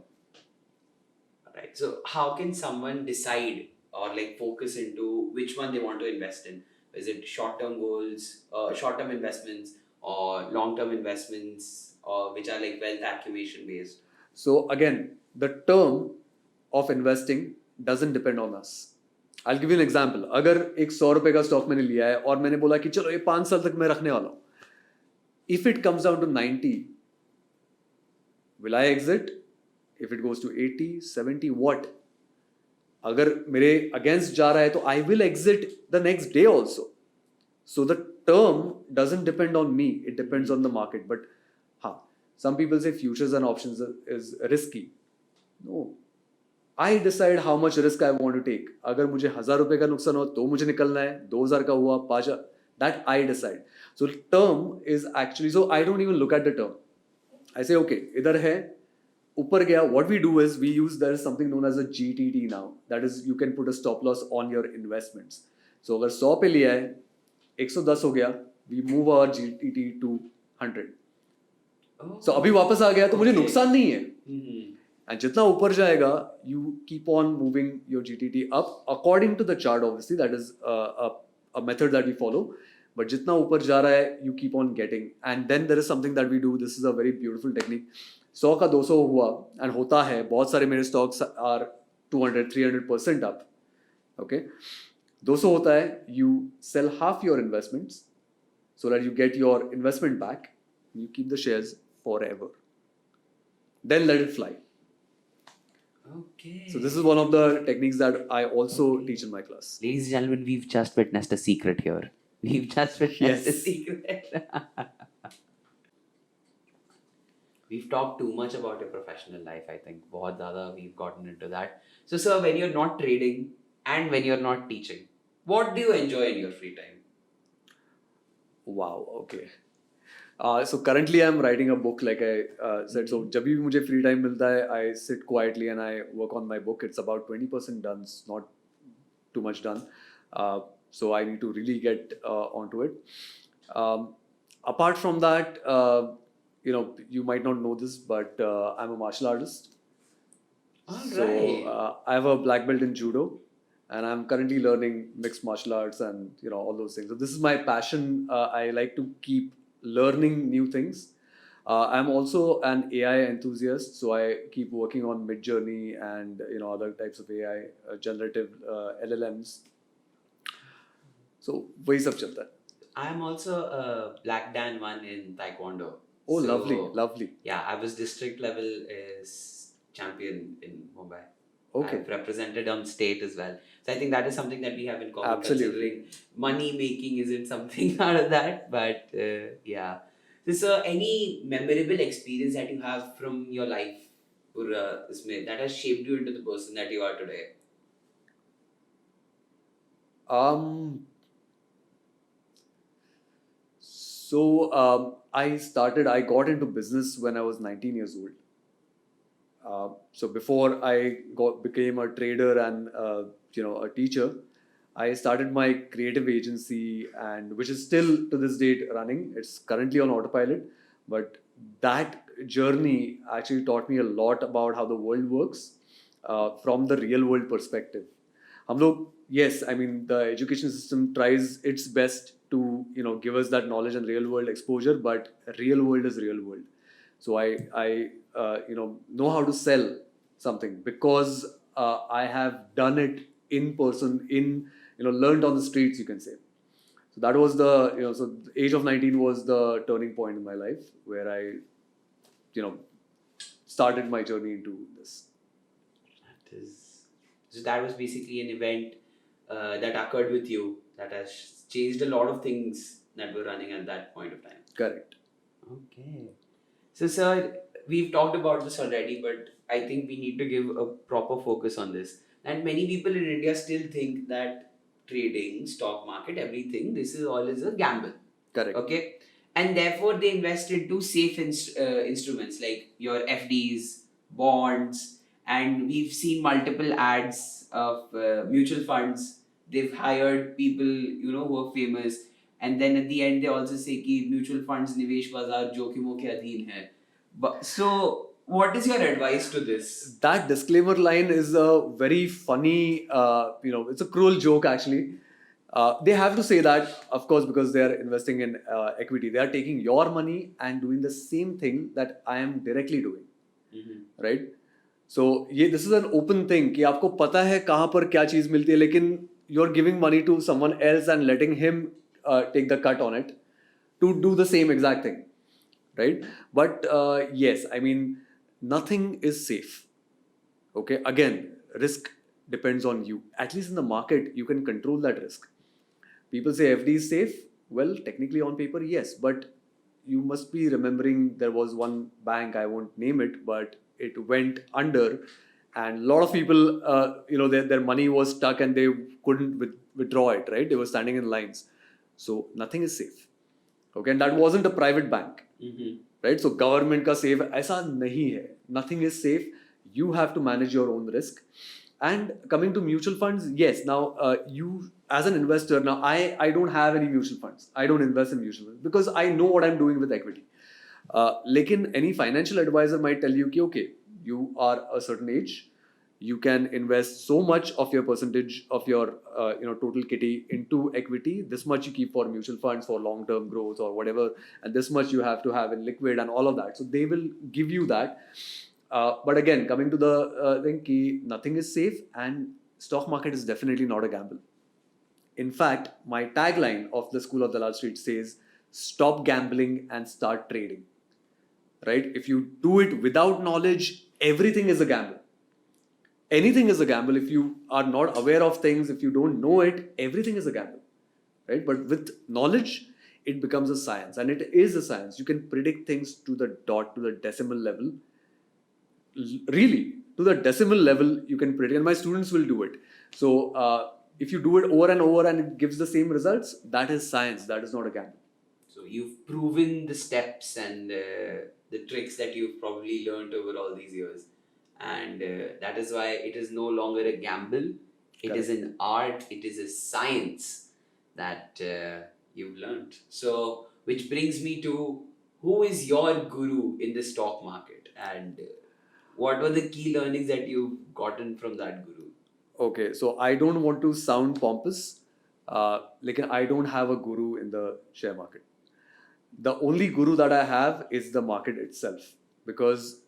Right. So how can someone decide or like focus into which one they want to invest in? Is it short-term goals, short-term investments, or long-term investments, or which are like wealth accumulation based? So again, the term of investing doesn't depend on us. I'll give you an example. अगर एक 100 रुपए का stock मैंने लिया है और मैंने बोला कि चलो ये 5 साल तक मैं रखने वाला हूँ. If it comes down to 90, will I exit? If it goes to 80, 70, what? अगर मेरे against जा रहा है तो I will exit the next day also. So the term doesn't depend on me. It depends on the market. But some people say futures and options is risky. No. I decide how much risk I want to take. अगर मुझे 1000 रुपए का नुकसान हो तो मुझे निकलना है, 2000 का हुआ 5000, that I decide. So term is actually, so I don't even look at the term. I say okay, इधर है, ऊपर गया. What we do is we use, there is something known as a GTT now. That is, you can put a stop loss on your investments. So अगर 100 पे लिया है, 110 हो गया, we move our GTT to 100. So अभी वापस आ गया तो मुझे नुकसान नहीं है. And जितना ऊपर जाएगा, you keep on moving your GTT up according to the chart. Obviously, that is a method that we follow. But जितना ऊपर जा रहा है, you keep on getting. And then there is something that we do. This is a very beautiful technique. 100 का 200 हुआ, and होता है. बहुत सारे मेरे stocks are 200-300% up. Okay, 200 होता है. You sell half your investments so that you get your investment back. You keep the shares forever. Then let it fly. Okay. So this is one of the techniques that I also teach in my class. Ladies and gentlemen, we've just witnessed a secret here. We've just witnessed a Yes. secret. We've talked too much about your professional life, I think. बहुत ज़्यादा we've gotten into that. So sir, when you're not trading and when you're not teaching, what do you enjoy in your free time? Wow. Okay. So currently I'm writing a book, like I said. So जब भी मुझे free time मिलता है, I sit quietly and I work on my book. It's about 20% done. It's not too much done. So I need to really get onto it. Apart from that, you might not know this, but I'm a martial artist. All So right. I have a black belt in judo, and I'm currently learning mixed martial arts and all those things. So this is my passion. I like to keep learning new things. I'm also an AI enthusiast, so I keep working on Mid Journey and other types of AI, generative LLMs. So वही सब चलता है. I'm also a black dan one in Taekwondo. Oh, So, lovely, lovely. Yeah, I was district level champion in Mumbai. Okay. I've represented on state as well. So I think that is something that we have in common. Absolutely. Considering money making isn't something out of that, but yeah. So, any memorable experience that you have from your life, or that has shaped you into the person that you are today? Um, I got into business when I was 19 years old. So before I became a trader and a teacher, I started my creative agency, and which is still to this date running. It's currently on autopilot, but that journey actually taught me a lot about how the world works from the real world perspective. हम लोग, yes, I mean the education system tries its best to give us that knowledge and real world exposure, but real world is real world. So I know how to sell something because I have done it in person, in learned on the streets, you can say. So that was so the age of 19 was the turning point in my life where I started my journey into this. So that was basically an event that occurred with you that has changed a lot of things that were running at that point of time. Correct. Okay. So, sir, we've talked about this already, but I think we need to give a proper focus on this. And many people in India still think that trading, stock market, everything, this is all is a gamble. Correct. Okay. And therefore, they invest into safe instruments like your FDs, bonds, and we've seen multiple ads of mutual funds. They've hired people, who are famous, and then at the end they also say कि mutual funds निवेश बाजार जोखिमों के अधीन है. But so, what is your advice to this? That disclaimer line is a very funny, it's a cruel joke actually. They have to say that, of course, because they are investing in equity. They are taking your money and doing the same thing that I am directly doing, right? So this is an open thing कि आपको पता है कहाँ पर क्या चीज़ मिलती है, लेकिन you're giving money to someone else and letting him take the cut on it to do the same exact thing, right? But yes, I mean, nothing is safe. Okay, again, risk depends on you. At least in the market, you can control that risk. People say FD is safe. Well, technically on paper, yes, but you must be remembering there was one bank, I won't name it, but it went under, and a lot of people, their money was stuck and they couldn't withdraw it, right? They were standing in lines. So nothing is safe. Okay, and that wasn't a private bank, right? So government का safe ऐसा नहीं है. Nothing is safe. You have to manage your own risk. And coming to mutual funds, yes. Now you as an investor, now I don't have any mutual funds. I don't invest in mutual funds because I know what I'm doing with equity. लेकिन any financial advisor might tell you कि okay, you are a certain age, you can invest so much of your percentage of your total kitty into equity. This much you keep for mutual funds for long term growth or whatever, and this much you have to have in liquid and all of that. So they will give you that. But again, coming to the thing, ki nothing is safe, and stock market is definitely not a gamble. In fact, my tagline of the School of Dalal Street says, "Stop gambling and start trading." Right? If you do it without knowledge, everything is a gamble. Anything is a gamble. If you are not aware of things, if you don't know it, everything is a gamble, right? But with knowledge, it becomes a science, and it is a science. You can predict things to the dot, to the decimal level. Really, to the decimal level, you can predict, and my students will do it. So if you do it over and over and it gives the same results, that is science. That is not a gamble. So you've proven the steps and the tricks that you've probably learned over all these years. And that is why it is no longer a gamble. It is an art. It is a science that you've learned. So, which brings me to, who is your guru in the stock market? And What were the key learnings that you've gotten from that guru? Okay, so I don't want to sound pompous. Like I don't have a guru in the share market. The only guru that I have is the market itself, because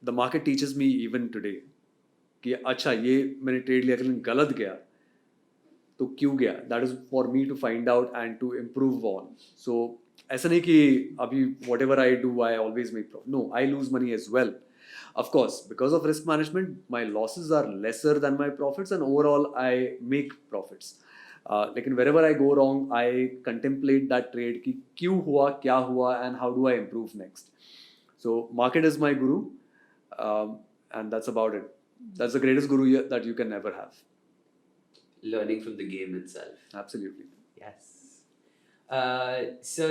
the market teaches me even today कि अच्छा ये मैंने trade लिया लेकिन गलत गया तो क्यों गया, that is for me to find out and to improve on. So ऐसा नहीं कि अभी whatever I do I always make profit. No, I lose money as well. Of course, because of risk management, my losses are lesser than my profits, and overall, I make profits. लेकिन wherever I go wrong, I contemplate that trade कि क्यों हुआ, क्या हुआ, and how do I improve next. So market is my guru, and that's about it. That's the greatest guru that you can ever have. Learning from the game itself. Absolutely. Yes. So,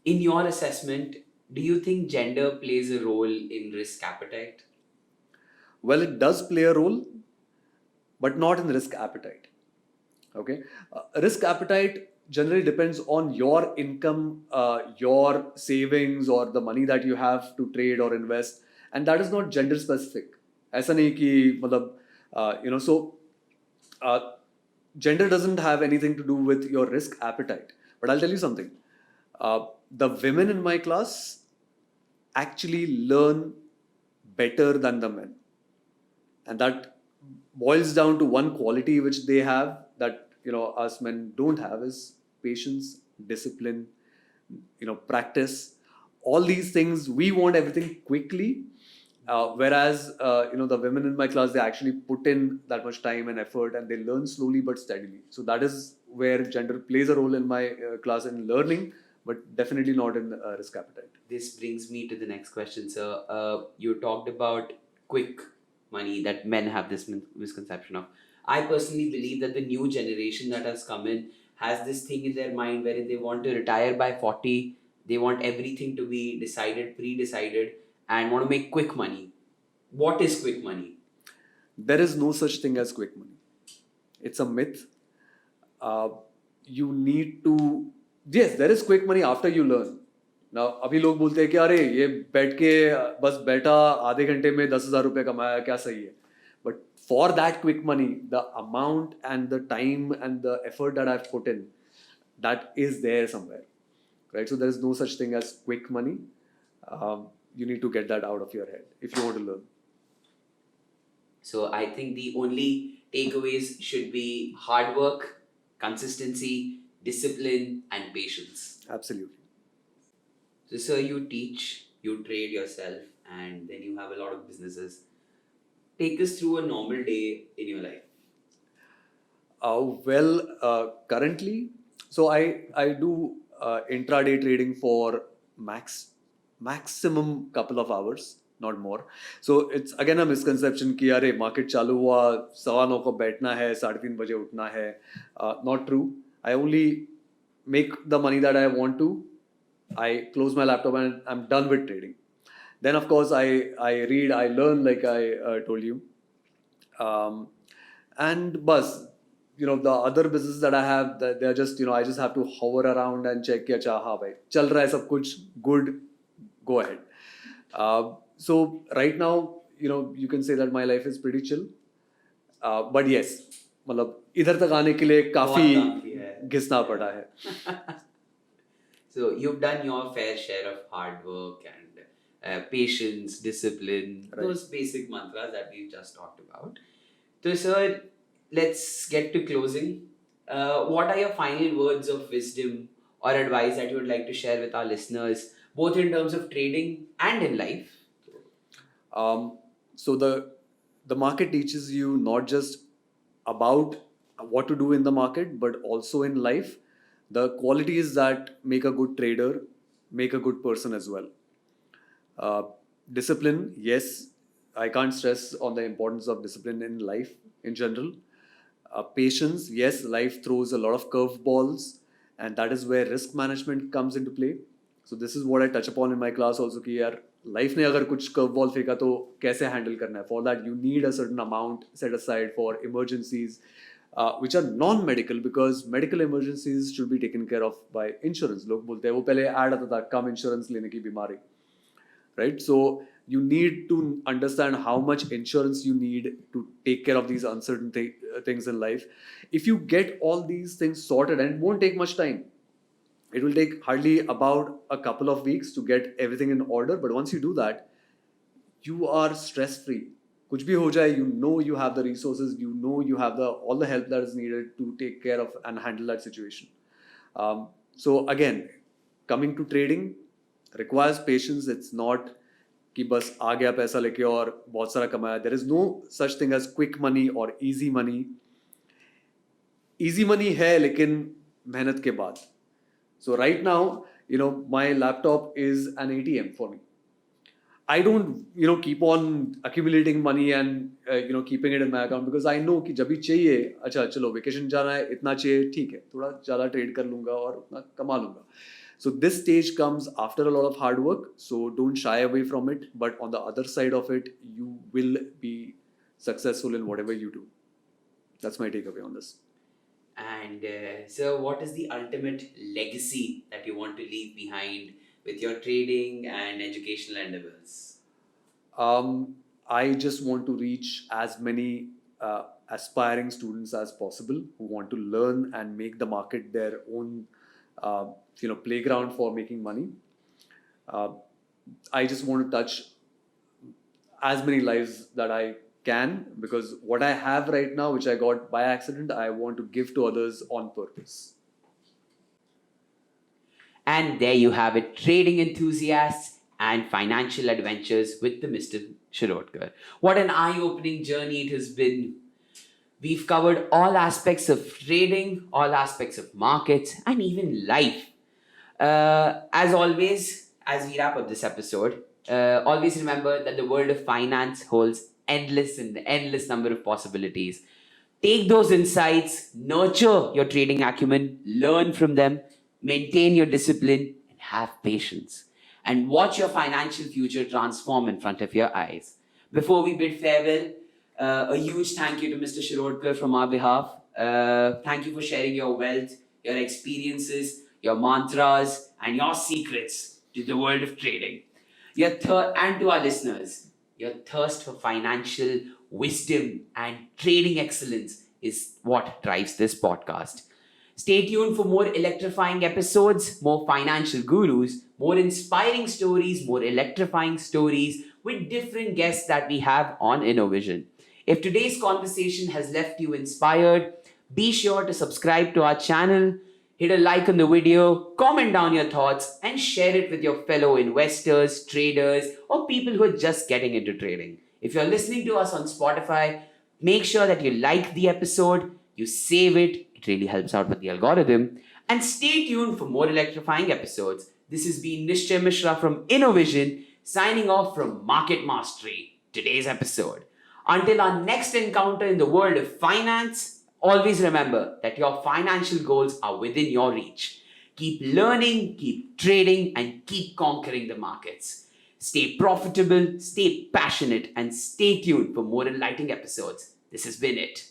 in your assessment, do you think gender plays a role in risk appetite? Well, it does play a role, but not in risk appetite. Okay, risk appetite generally depends on your income, your savings, or the money that you have to trade or invest, and that is not gender specific. ऐसा नहीं कि मतलब so gender doesn't have anything to do with your risk appetite. But I'll tell you something. The women in my class actually learn better than the men, and that boils down to one quality which they have that us men don't have, is patience, discipline, practice. All these things, we want everything quickly, whereas the women in my class, they actually put in that much time and effort, and they learn slowly but steadily. So that is where gender plays a role in my class in learning, but definitely not in risk appetite. This brings me to the next question, sir. You talked about quick money that men have this misconception of. I personally believe that the new generation that has come in has this thing in their mind wherein they want to retire by 40. They want everything to be decided, pre-decided, and want to make quick money. What is quick money? There is no such thing as quick money. It's a myth. You need to, yes, there is quick money after you learn. Now, अभी लोग बोलते हैं कि अरे ये बैठ के बस बैठा आधे घंटे में 10,000 रुपये कमाया, क्या सही है. But for that quick money, the amount and the time and the effort that I've put in, that is there somewhere, right? So there is no such thing as quick money. You need to get that out of your head if you want to learn. So I think the only takeaways should be hard work, consistency, discipline, and patience. Absolutely. So, sir, you teach, you trade yourself, and then you have a lot of businesses. Take us through a normal day in your life. Currently, so I do intraday trading for maximum couple of hours, not more. So it's again a misconception कि अरे market चालू हुआ 9:15 को बैठना है, 3:30 बजे उठना है. Not true. I only make the money that I want to. I close my laptop and I'm done with trading. Then of course I read, I learn, like I told you. And bus, the other businesses that I have, they're just, I just have to hover around and check कि अच्छा हाँ भाई चल रहा है सब कुछ good, go ahead. So right now, you can say that my life is pretty chill. But yes, मतलब इधर तक आने के लिए काफी घिसना पड़ा है. So you've done your fair share of hard work and patience, discipline, right. Those basic mantras that we just talked about. So sir, let's get to closing. What are your final words of wisdom or advice that you would like to share with our listeners, both in terms of trading and in life? So the market teaches you not just about what to do in the market, but also in life. The qualities that make a good trader make a good person as well. Discipline, yes, I can't stress on the importance of discipline in life in general. Patience, yes, life throws a lot of curveballs, and that is where risk management comes into play. So this is what I touch upon in my class also कि यार life ने अगर कुछ curveball फेंका तो कैसे handle करना है. For that you need a certain amount set aside for emergencies, which are non-medical, because medical emergencies should be taken care of by insurance. लोग बोलते हैं वो पहले ad आता था कम insurance लेने की बीमारी, right? So You need to understand how much insurance you need to take care of these uncertain things in life. If you get all these things sorted, and it won't take much time, it will take hardly about a couple of weeks to get everything in order. But once you do that, you are stress free. Kuch bhi ho jaye, you know you have the resources, you know you have all the help that is needed to take care of and handle that situation. So again, coming to trading requires patience. It's not कि बस आ गया पैसा लेके और बहुत सारा कमाया. There is no such thing as quick money or easy money. Easy money है लेकिन मेहनत के बाद. So right now, my laptop is an ATM for me. I don't, keep on accumulating money and, keeping it in my account, because I know कि जब भी चाहिए, अच्छा चलो वेकेशन जाना है, इतना चाहिए, ठीक है, थोड़ा ज़्यादा ट्रेड कर लूँगा और उतना कमा लूँगा. So this stage comes after a lot of hard work, so don't shy away from it. But on the other side of it, you will be successful in whatever you do. That's my takeaway on this. And so what is the ultimate legacy that you want to leave behind with your trading and educational endeavors? I just want to reach as many aspiring students as possible who want to learn and make the market their own playground for making money. I just want to touch as many lives that I can, because what I have right now, which I got by accident, I want to give to others on purpose. And there you have it, trading enthusiasts and financial adventures with the Mr. Shirodkar. What an eye-opening journey it has been. We've covered all aspects of trading, all aspects of markets, and even life. As always, as we wrap up this episode, always remember that the world of finance holds endless number of possibilities. Take those insights, nurture your trading acumen, learn from them, maintain your discipline, and have patience. And watch your financial future transform in front of your eyes. Before we bid farewell, a huge thank you to Mr. Shirodkar from our behalf. Thank you for sharing your wealth, your experiences, your mantras, and your secrets to the world of trading. And to our listeners, your thirst for financial wisdom and trading excellence is what drives this podcast. Stay tuned for more electrifying episodes, more financial gurus, more inspiring stories, more electrifying stories with different guests that we have on Inno-Vision. If today's conversation has left you inspired, be sure to subscribe to our channel, hit a like on the video, comment down your thoughts, and share it with your fellow investors, traders, or people who are just getting into trading. If you're listening to us on Spotify, make sure that you like the episode, you save it. It really helps out with the algorithm. And stay tuned for more electrifying episodes. This has been Nishchay Mishra from Inno-Vision, signing off from Market Mastery, today's episode. Until our next encounter in the world of finance, always remember that your financial goals are within your reach. Keep learning, keep trading, and keep conquering the markets. Stay profitable, stay passionate, and stay tuned for more enlightening episodes. This has been it.